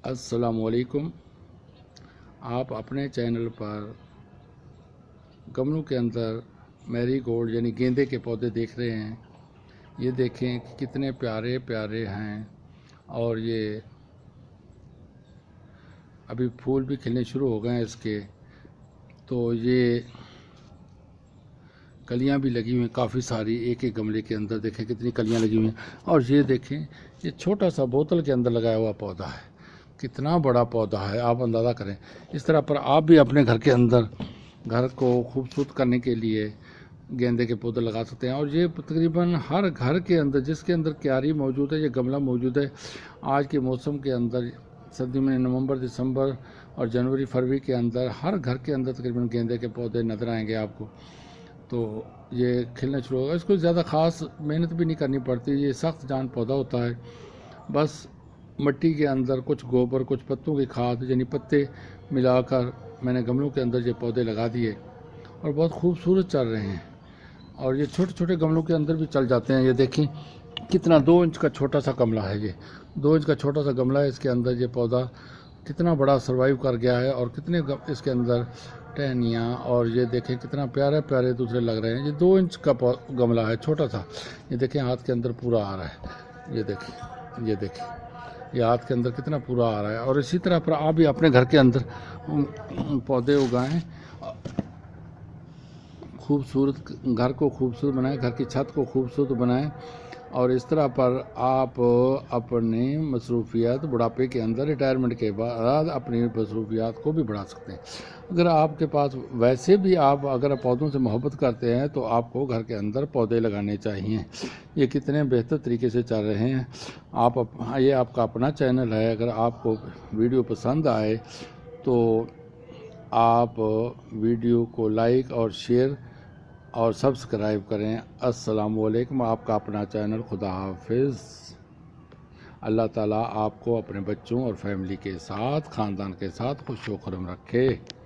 अस्सलामुअलैकुम। आप अपने चैनल पर गमलों के अंदर मैरीगोल्ड यानी गेंदे के पौधे देख रहे हैं। ये देखें कि कितने प्यारे प्यारे हैं और ये अभी फूल भी खिलने शुरू हो गए हैं इसके। तो ये कलियां भी लगी हुई हैं काफ़ी सारी, एक एक गमले के अंदर देखें कितनी कलियां लगी हुई हैं। और ये देखें, ये छोटा सा बोतल के अंदर लगाया हुआ पौधा है, कितना बड़ा पौधा है आप अंदाज़ा करें। इस तरह पर आप भी अपने घर के अंदर घर को खूबसूरत करने के लिए गेंदे के पौधे लगा सकते हैं। और ये तकरीबन हर घर के अंदर जिसके अंदर क्यारी मौजूद है, ये गमला मौजूद है। आज के मौसम के अंदर सर्दी में नवंबर दिसंबर और जनवरी फरवरी के अंदर हर घर के अंदर तकरीबन गेंदे के पौधे नज़र आएंगे आपको। तो ये खिलना शुरू होगा। इसको ज़्यादा ख़ास मेहनत भी नहीं करनी पड़ती, ये सख्त जान पौधा होता है। बस मिट्टी के अंदर कुछ गोबर, कुछ पत्तों की खाद यानी पत्ते मिलाकर मैंने गमलों के अंदर ये पौधे लगा दिए और बहुत खूबसूरत चल रहे हैं। और ये छोटे छोटे गमलों के अंदर भी चल जाते हैं। ये देखें कितना 2 इंच का छोटा सा गमला है, ये 2 इंच का छोटा सा गमला है। इसके अंदर ये पौधा कितना बड़ा सर्वाइव कर गया है और कितने इसके अंदर टहनियाँ, और ये देखें कितना प्यारे प्यारे दूसरे लग रहे हैं। ये 2 इंच का गमला है छोटा सा। ये देखें हाथ के अंदर पूरा आ रहा है। ये देखें, ये देखें, ये हाथ के अंदर कितना पूरा आ रहा है। और इसी तरह पर आप भी अपने घर के अंदर पौधे उगाएं, खूबसूरत घर को खूबसूरत बनाएं, घर की छत को खूबसूरत बनाएं। और इस तरह पर आप अपनी मसरूफियात बुढ़ापे के अंदर रिटायरमेंट के बाद अपनी मसरूफियात को भी बढ़ा सकते हैं। अगर आपके पास वैसे भी आप अगर पौधों से मोहब्बत करते हैं तो आपको घर के अंदर पौधे लगाने चाहिए। ये कितने बेहतर तरीके से चल रहे हैं। ये आपका अपना चैनल है। अगर आपको वीडियो पसंद आए तो आप वीडियो को लाइक और शेयर और सब्सक्राइब करें। अस्सलामुअलैकुम। आपका अपना चैनल। खुदा हाफिज़। अल्लाह ताला आपको अपने बच्चों और फैमिली के साथ, ख़ानदान के साथ खुश व खुर्रम रखे।